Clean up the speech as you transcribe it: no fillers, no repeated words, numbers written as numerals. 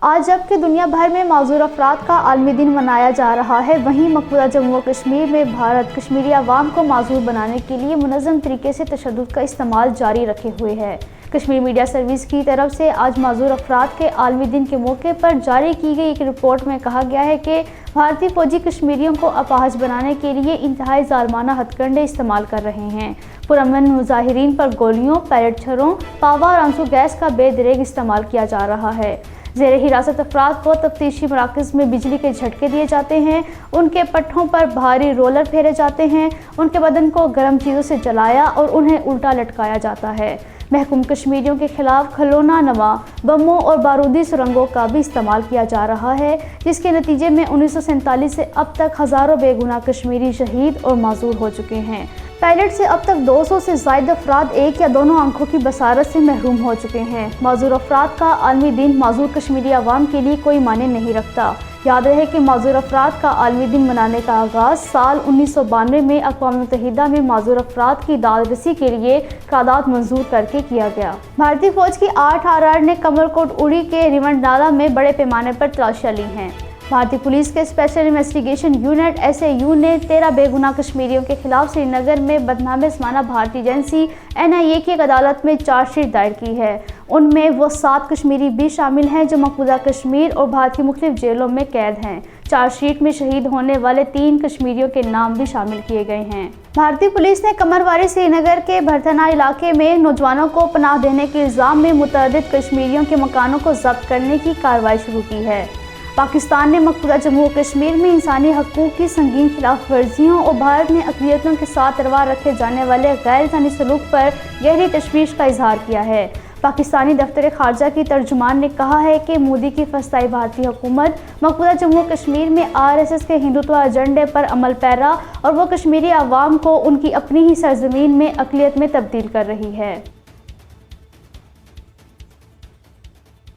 آج جبکہ دنیا بھر میں معذور افراد کا عالمی دن منایا جا رہا ہے، وہیں مقبوضہ جموں و کشمیر میں بھارت کشمیری عوام کو معذور بنانے کے لیے منظم طریقے سے تشدد کا استعمال جاری رکھے ہوئے ہے۔ کشمیر میڈیا سروس کی طرف سے آج معذور افراد کے عالمی دن کے موقع پر جاری کی گئی ایک رپورٹ میں کہا گیا ہے کہ بھارتی فوجی کشمیریوں کو اپاہج بنانے کے لیے انتہائی ظالمانہ ہتھ کنڈے استعمال کر رہے ہیں۔ پرامن مظاہرین پر گولیوں، پیلٹ چھروں، پاوا اور آنسو گیس کا بے دریغ استعمال کیا جا رہا ہے۔ زیر حراست افراد کو تفتیشی مراکز میں بجلی کے جھٹکے دیے جاتے ہیں، ان کے پٹھوں پر بھاری رولر پھیرے جاتے ہیں، ان کے بدن کو گرم چیزوں سے جلایا اور انہیں الٹا لٹکایا جاتا ہے۔ محکوم کشمیریوں کے خلاف کھلونا نما بموں اور بارودی سرنگوں کا بھی استعمال کیا جا رہا ہے، جس کے نتیجے میں 1947 سے اب تک ہزاروں بے گناہ کشمیری شہید اور معذور ہو چکے ہیں۔ پیلٹ سے اب تک 200 سے زائد افراد ایک یا دونوں آنکھوں کی بصارت سے محروم ہو چکے ہیں۔ معذور افراد کا عالمی دن معذور کشمیری عوام کے لیے کوئی معنی نہیں رکھتا۔ یاد رہے کہ معذور افراد کا عالمی دن منانے کا آغاز سال 1992 میں اقوام متحدہ میں معذور افراد کی داد رسی کے لیے قرارداد منظور کرکے کیا گیا۔ بھارتی فوج کی 8 RR نے کمل کوٹ اڑی کے ریونڈ نالہ میں بڑے پیمانے پر تلاشیاں لی ہیں۔ بھارتی پولیس کے اسپیشل انویسٹیگیشن یونٹ SAU نے 13 بے گناہ کشمیریوں کے خلاف سری نگر میں بدنام سمانہ بھارتی ایجنسی NIA کی ایک عدالت میں چارج شیٹ دائر کی ہے۔ ان میں وہ 7 کشمیری بھی شامل ہیں جو مقبوضہ کشمیر اور بھارت کی مختلف جیلوں میں قید ہیں۔ چارج شیٹ میں شہید ہونے والے 3 کشمیریوں کے نام بھی شامل کیے گئے ہیں۔ بھارتی پولیس نے قمرواری سری نگر کے بھرتھنا علاقے میں نوجوانوں کو پناہ دینے کے الزام میں متعدد کشمیریوں کے مکانوں کو ضبط کرنے کی کارروائی شروع کی ہے۔ پاکستان نے مقبوضہ جموں و کشمیر میں انسانی حقوق کی سنگین خلاف ورزیوں اور بھارت میں اقلیتوں کے ساتھ روا رکھے جانے والے غیر انسانی سلوک پر گہری تشویش کا اظہار کیا ہے۔ پاکستانی دفتر خارجہ کی ترجمان نے کہا ہے کہ مودی کی فسطائی بھارتی حکومت مقبوضہ جموں و کشمیر میں RSS کے ہندوتوا ایجنڈے پر عمل پیرا اور وہ کشمیری عوام کو ان کی اپنی ہی سرزمین میں اقلیت میں تبدیل کر رہی ہے۔